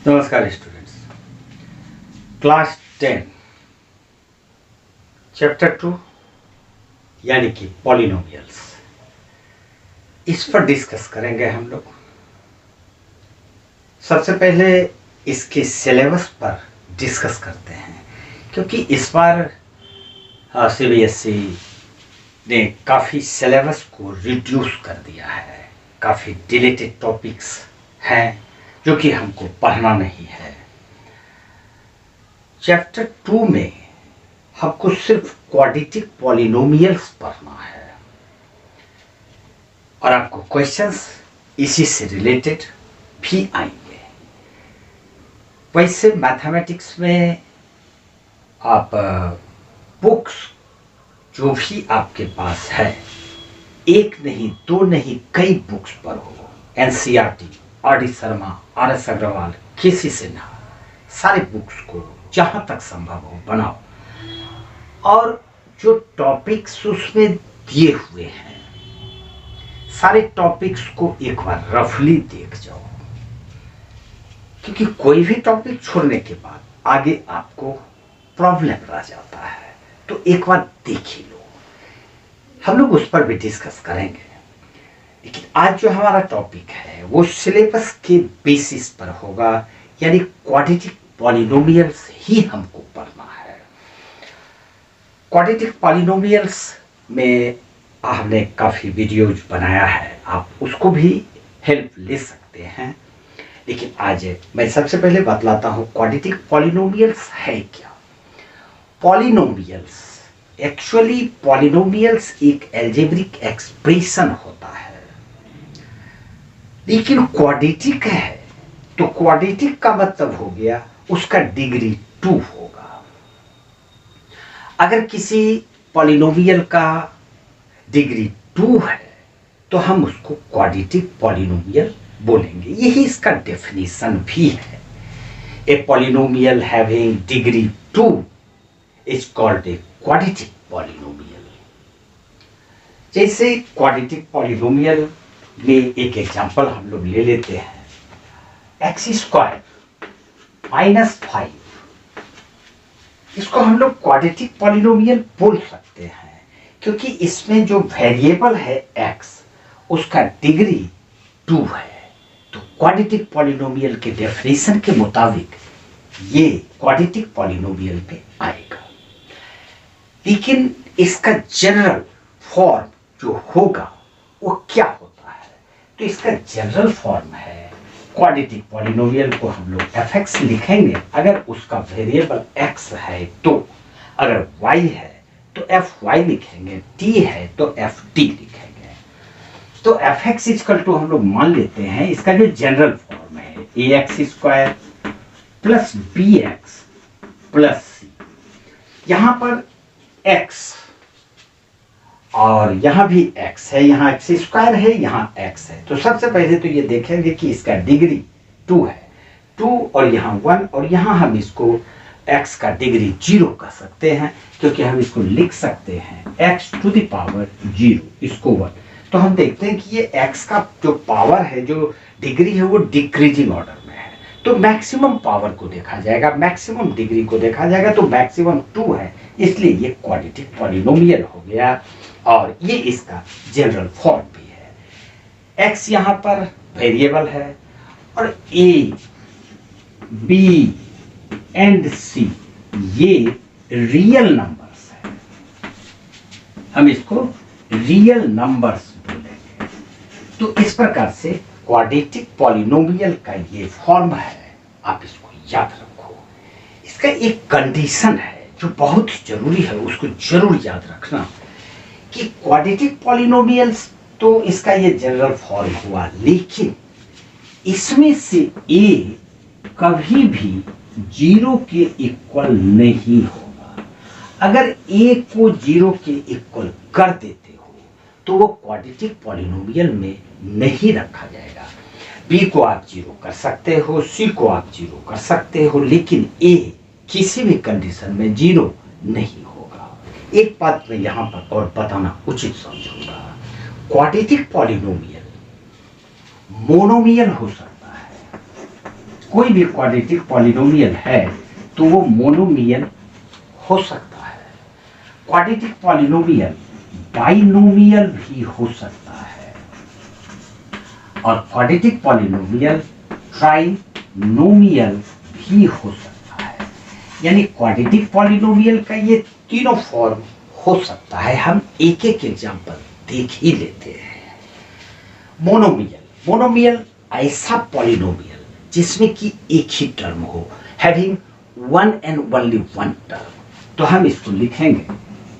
नमस्कार students. Class 10 chapter 2 यानी कि पॉलिनोमियल्स, इस पर डिस्कस करेंगे हम लोग। सबसे पहले इसके सिलेबस पर डिस्कस करते हैं, क्योंकि इस बार सीबीएसई ने काफ़ी सिलेबस को रिड्यूस कर दिया है। काफ़ी डिलीटेड टॉपिक्स हैं जो कि हमको पढ़ना नहीं है। चैप्टर 2 में हमको सिर्फ क्वाड्रेटिक पॉलिनोमियल्स पढ़ना है और आपको क्वेश्चंस इसी से रिलेटेड भी आएंगे। वैसे मैथमेटिक्स में आप बुक्स जो भी आपके पास है, एक नहीं दो नहीं कई बुक्स पढ़ो। NCERT, R D Sharma, R S Agarwal, KC Sinha, सारे बुक्स को जहाँ तक संभव हो बनाओ और जो टॉपिक्स उसमें दिए हुए हैं सारे टॉपिक्स को एक बार रफली देख जाओ, क्योंकि कोई भी टॉपिक छोड़ने के बाद आगे आपको प्रॉब्लम रह जाता है। तो एक बार देख ही लो। हम लोग उस पर भी डिस्कस करेंगे, लेकिन आज जो हमारा टॉपिक है वो सिलेबस के बेसिस पर होगा, यानी क्वाड्रेटिक पॉलिनोमियल्स ही हमको पढ़ना है। क्वाड्रेटिक पॉलिनोमियल्स में हमने काफ़ी वीडियोज बनाया है, आप उसको भी हेल्प ले सकते हैं। लेकिन आज मैं सबसे पहले बतलाता हूँ क्वाड्रेटिक पॉलिनोमियल्स है क्या। पॉलिनोमियल्स एक्चुअली पॉलिनोमियल्स एक अलजेब्रिक एक्सप्रेशन होता है, लेकिन क्वाड्रेटिक है तो क्वाड्रेटिक का मतलब हो गया उसका डिग्री 2 होगा। अगर किसी पॉलिनोमियल का डिग्री 2 है तो हम उसको क्वाड्रेटिक पॉलिनोमियल बोलेंगे। यही इसका डेफिनेशन भी है। A polynomial having degree 2 is called a quadratic polynomial. जैसे क्वाड्रेटिक पॉलिनोमियल में एक एग्जांपल हम लोग ले लेते हैं, x² -5। इसको हम लोग क्वाड्रेटिक पॉलिनोमियल बोल सकते हैं, क्योंकि इसमें जो वेरिएबल है x उसका डिग्री 2 है। तो क्वाड्रेटिक पॉलिनोमियल के डेफिनेशन के मुताबिक ये क्वाड्रेटिक पॉलिनोमियल पे आएगा। लेकिन इसका जनरल फॉर्म जो होगा वो क्या होता है, तो इसका जनरल फॉर्म है क्वाड्रेटिक पॉलिनोमियल को हम लोग fx लिखेंगे अगर उसका वेरिएबल x है, तो अगर y है तो fy लिखेंगे, t है तो ft लिखेंगे। तो fx इक्वल टू हम लोग मान लेते हैं इसका जो जनरल फॉर्म है ax² plus bx plus c। यहां पर x और यहां भी x है, यहां x² है, यहां x है। तो सबसे पहले तो ये देखेंगे कि इसका डिग्री 2 है, 2 और यहां 1, और यहां हम इसको x का डिग्री 0 कर सकते हैं, क्योंकि हम इसको लिख सकते हैं x⁴ इसको 1। तो हम देखते हैं कि ये x का जो पावर है, जो डिग्री है, वो डिक्रीजिंग ऑर्डर में है। तो मैक्सिमम पावर को देखा जाएगा, मैक्सिमम डिग्री को देखा जाएगा, तो मैक्सिमम 2 है, इसलिए ये क्वाड्रेटिक पॉलिनोमियल हो गया और ये इसका जनरल फॉर्म भी है। x यहां पर वेरिएबल है और a, b एंड c ये रियल नंबर्स है, हम इसको रियल नंबर्स बोलेंगे। तो इस प्रकार से क्वाड्रेटिक पॉलिनोमियल का ये फॉर्म है, आप इसको याद रखो। इसका एक कंडीशन है जो बहुत जरूरी है, उसको जरूर याद रखना कि क्वाड्रेटिक पॉलिनोमियल्स तो इसका ये जनरल फॉर्म हुआ, लेकिन इसमें से a कभी भी 0 के इक्वल नहीं होगा। अगर a को 0 के इक्वल कर देते हो तो वो क्वाड्रेटिक पॉलिनोमियल में नहीं रखा जाएगा। b को आप 0 कर सकते हो, c को आप 0 कर सकते हो, लेकिन a किसी भी कंडीशन में 0 नहीं होगा। एक बात मैं यहां पर और बताना उचित समझूंगा, क्वाड्रेटिक पॉलिनोमियल मोनोमियल हो सकता है, कोई भी क्वाड्रेटिक पॉलिनोमियल है तो वो मोनोमियल हो सकता है। क्वाड्रेटिक पॉलिनोमियल बाइनोमियल भी हो सकता है और क्वाड्रेटिक पॉलिनोमियल ट्राइनोमियल भी हो सकता है। यानी क्वाड्रेटिक पॉलिनोमियल का ये तीनों फॉर्म हो सकता है। हम एक एक एग्जांपल देख ही लेते हैं। मोनोमियल ऐसा पॉलिनोमियल जिसमें कि एक ही टर्म हो, having one and only one term. तो हम इसको लिखेंगे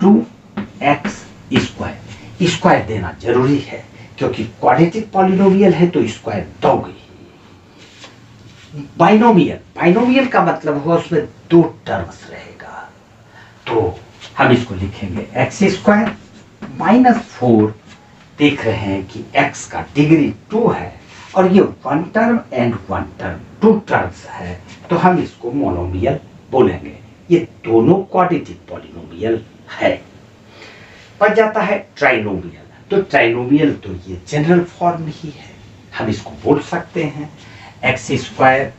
2x स्क्वायर। स्क्वायर देना जरूरी है क्योंकि क्वाड्रेटिक पॉलिनोमियल है तो स्क्वायर दोगे ही। बाइनोमियल का मतलब हुआ उसमें दो टर्म्स रहेगा, तो हम इसको लिखेंगे x स्क्वायर -4। देख रहे हैं कि x का डिग्री 2 है और ये one term and one term, two terms है, तो हम इसको मोनोमियल बोलेंगे। ये दोनों क्वाड्रेटिक पॉलिनोमियल है। बच जाता है ट्राइनोमियल। तो ट्राइनोमियल तो ये जनरल फॉर्म ही है, हम इसको बोल सकते हैं x स्क्वायर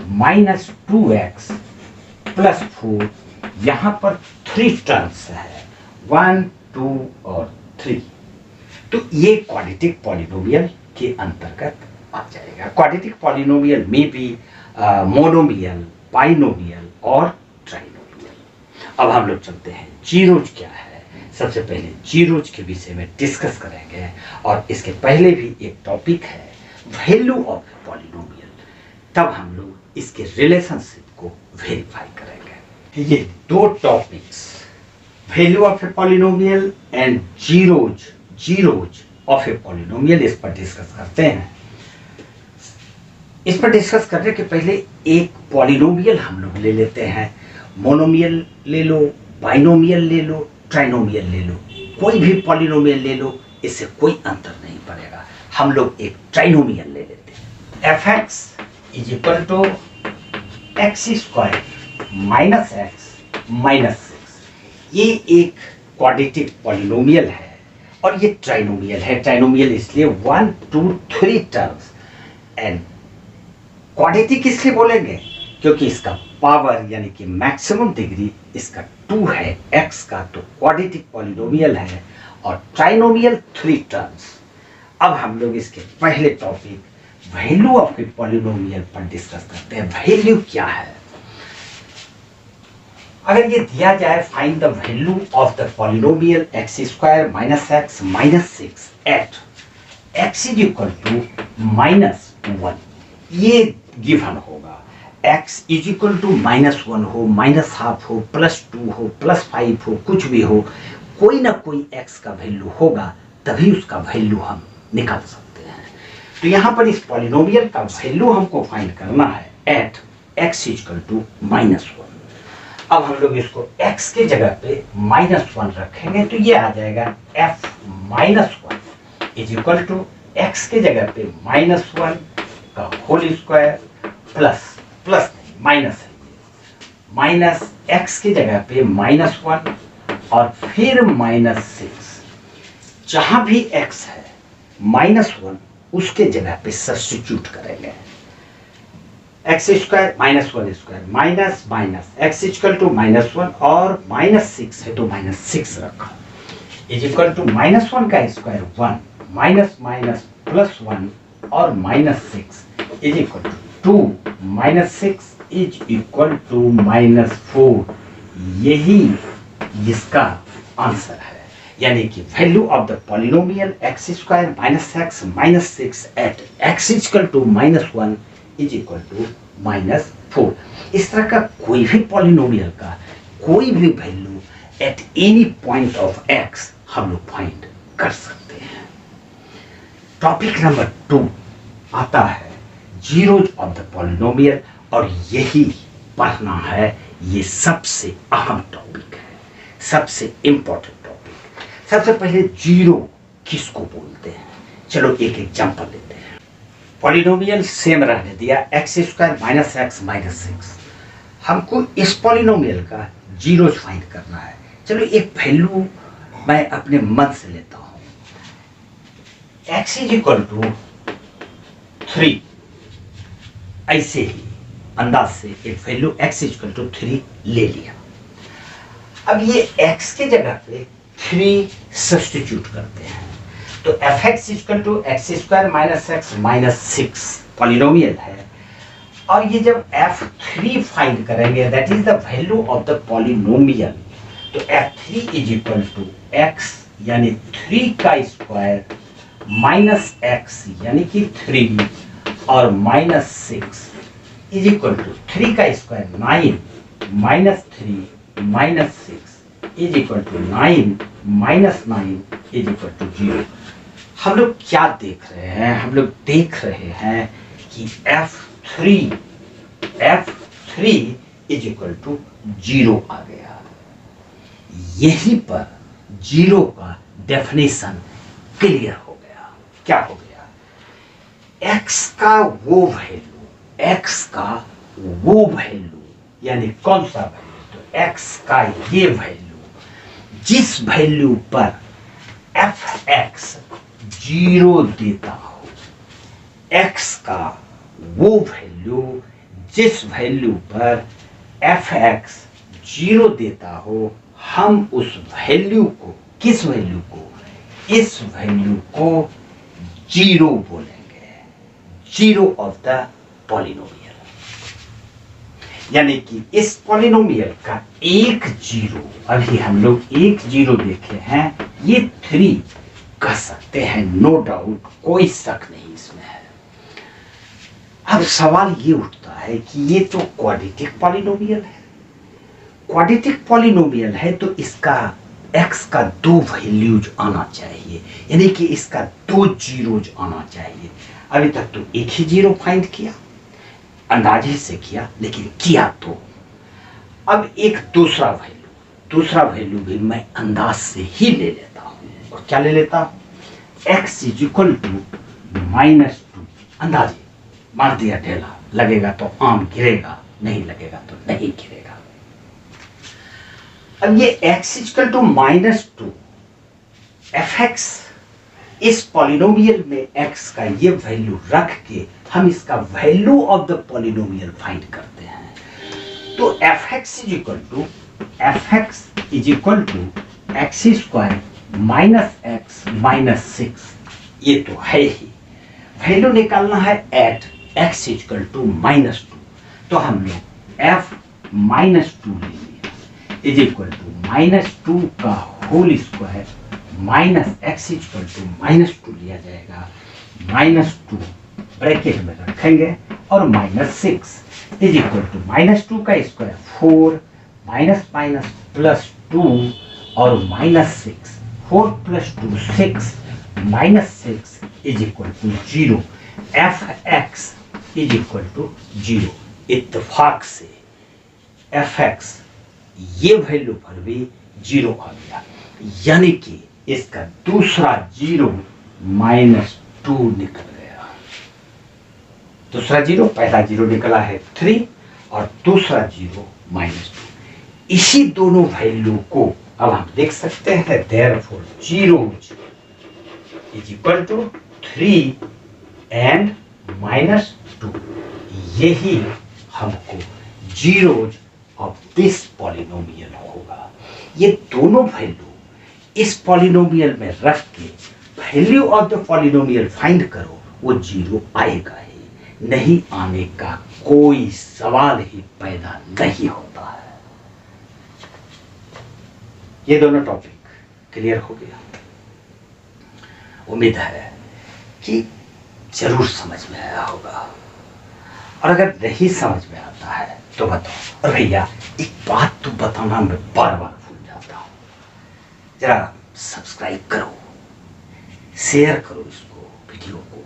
-2x + 4। यहां पर 3 टर्म्स है, 1, 2 और 3। तो ये क्वाड्रेटिक पॉलिनोमियल के अंतर्गत आ जाएगा। क्वाड्रेटिक पॉलिनोमियल में भी मोनोमियल, बाइनोमियल और ट्राइनोमियल। अब हम लोग चलते हैं जीरोज क्या है। सबसे पहले जीरोज के विषय में डिस्कस करेंगे और इसके पहले भी एक टॉपिक है वैल्यू ऑफ पॉलिनोमियल, तब हम लोग इसके रिलेशनशिप को वेरीफाई करेंगे। ये दो topics, value of a polynomial and zeros of a polynomial, इस पर डिस्कस करते हैं। इस पर डिस्कस करने के पहले एक पॉलिनोमियल हम लोग ले लेते हैं। मोनोमियल ले लो, बाइनोमियल ले लो, ट्राइनोमियल ले लो, कोई भी पॉलिनोमियल ले लो, इससे कोई अंतर नहीं पड़ेगा। हम लोग एक ट्राइनोमियल ले लेते हैं। fx = x² - x - 6। ये एक क्वाड्रेटिक पॉलिनोमियल है और ये ट्राइनोमियल है। ट्राइनोमियल इसलिए 1, 2, 3 टर्म्स एंड क्वाड्रेटिक इसलिए बोलेंगे क्योंकि इसका पावर यानी कि मैक्सिमम डिग्री इसका 2 है x का, तो क्वाड्रेटिक पॉलिनोमियल है। और ट्राइनोमियल 3 टर्म्स। अब हम लोग इसके पहले topic value of a polynomial पर डिस्कस करते हैं। वैल्यू क्या है? अगर ये दिया जाए find the value of the polynomial x² - x - 6 at x = -1, ये गिवन होगा। x = -1 हो, -½ हो, +2 हो, +5 हो, कुछ भी हो, कोई ना कोई x का वैल्यू होगा, तभी उसका वैल्यू हम निकाल सकते हैं। तो यहाँ पर इस पॉलिनोमियल का वैल्यू हमको फाइंड करना है एट x = -1। अब हम लोग इसको x के जगह पे -1 रखेंगे तो ये आ जाएगा f - 1 = x के जगह पे -1 का होल स्क्वायर प्लस माइनस है, माइनस x की जगह पे -1 और फिर -6। जहां भी x है -1 उसके जगह पे सब्स्टिट्यूट करेंगे। x² - 1² माइनस x = -1 और -6 है तो -6 रखा, -1 का स्क्वायर 1 -1 और -6 2 -6 = -4। यही इसका आंसर है। यानी कि value of the polynomial x² - x - 6 at x = -1 = -4। इस तरह का कोई भी पॉलिनोमियल का कोई भी value at any point of x हम लोग फाइंड कर सकते हैं। टॉपिक नंबर 2 आता है जीरोज ऑफ द पॉलिनोमियल और यही पढ़ना है। ये सबसे अहम टॉपिक है, सबसे इंपॉर्टेंट टॉपिक। सबसे पहले जीरो किसको बोलते हैं, चलो एक एग्जांपल लेते हैं। पॉलिनोमियल सेम रहने दिया x² - x - 6। हमको इस पॉलिनोमियल का जीरोज फाइंड करना है। चलो एक वैल्यू मैं अपने मन से लेता हूं, x = 3। ऐसे ही अंदाज से एक वैल्यू x इक्वल टू 3 ले लिया। अब ये x के जगह पे 3 सब्स्टिट्यूट करते हैं, तो fx equal to X square minus X minus 6 polynomial है। और ये जब f3 फाइंड करेंगे, that is the value of the polynomial, तो f3 is equal to x यानी 3 का स्क्वायर माइनस x यानी कि 3 और माइनस 6 इज इक्वल टू 3 का square 9 minus 3 minus 6 is equal to 9 minus 9 is equal to 0। हम लोग क्या देख रहे हैं? हम लोग देख रहे हैं कि f3 इज इक्वल टू 0 आ गया। यहीं पर 0 का डेफिनेशन क्लियर हो गया। क्या हो गया? x का वो वैल्यू यानी कौन सा वैल्यू? तो x का ये वैल्यू जिस वैल्यू पर fx 0 देता हो, x का वो वैल्यू जिस वैल्यू पर fx 0 देता हो, हम उस वैल्यू को, किस वैल्यू को? इस वैल्यू को 0 बोलेंगे, 0 ऑफ द पॉलिनोमियल। यानी कि इस पॉलिनोमियल का एक 0, अभी हम लोग एक 0 देखे हैं, ये 3 कह सकते हैं, नो डाउट, कोई शक नहीं इसमें है। अब सवाल ये उठता है कि ये तो क्वाड्रेटिक पॉलिनोमियल है, क्वाड्रेटिक पॉलिनोमियल है तो इसका x का 2 वैल्यूज आना चाहिए, यानी कि इसका 2 जीरोज आना चाहिए। अभी तक तो एक ही 0 फाइंड किया, अंदाजे से किया, लेकिन किया तो अब एक दूसरा वैल्यू भी मैं अंदाज से ही ले लेता हूँ। और क्या ले लेता हूँ? x इज इक्वल टू -2, अंदाजे मार दिया ढेला, लगेगा तो आम गिरेगा, नहीं लगेगा तो नहीं गिरेगा। अब ये x इक्वल टू -2 fx, इस पॉलिनोमियल में x का ये वैल्यू रख के हम इसका value of the polynomial find करते हैं। तो fx is equal to X square minus X minus 6, ये तो है ही। वैल्यू निकालना है एट x इक्वल टू -2, तो हम लोग f -2 ले लिया इज इक्वल टू -2 का whole square minus X equal to -2 लिया जाएगा, -2 ब्रैकेट में रखेंगे और -6 इज इक्वल टू -2 का स्क्वायर 4 माइनस माइनस प्लस 2 और -6, 4 plus 2 6 -6 is equal to 0। fx is equal to 0। इत्तेफाक से fx ये वैल्यू पर भी 0 आ गया, यानी कि इसका दूसरा 0 -2 निकल गया। दूसरा 0, पहला 0 निकला है 3 और दूसरा 0 -2। इसी दोनों वैल्यू को अब हम देख सकते हैं, therefore 0 is equal to 3 and -2। यही हमको जीरोज ऑफ दिस पॉलिनोमियल होगा। ये दोनों वैल्यू इस पॉलिनोमियल में रख के value of the polynomial find करो, वो 0 आएगा ही, नहीं आने का कोई सवाल ही पैदा नहीं होता है। ये दोनों टॉपिक क्लियर हो गया। उम्मीद है कि जरूर समझ में आया होगा, और अगर नहीं समझ में आता है तो बताओ। और भैया एक बात तो बताना मैं बार बार भूल जाता हूँ, जरा सब्सक्राइब करो, शेयर करो इसको, वीडियो को,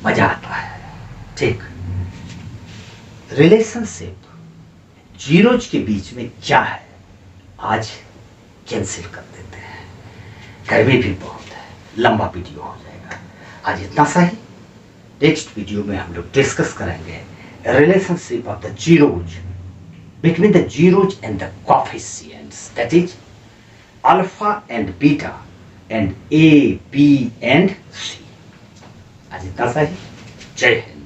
मजा आता है। ठीक, रिलेशनशिप जीरोज के बीच में क्या है आज कैंसिल कर देते हैं, गर्मी भी बहुत है, लंबा वीडियो हो जाएगा। आज इतना सा ही, नेक्स्ट वीडियो में हम लोग डिस्कस करेंगे relationship of the zeros between the zeros and the coefficients, that is alpha and beta and a, b and c। आज इतना सा ही। जय हिंद।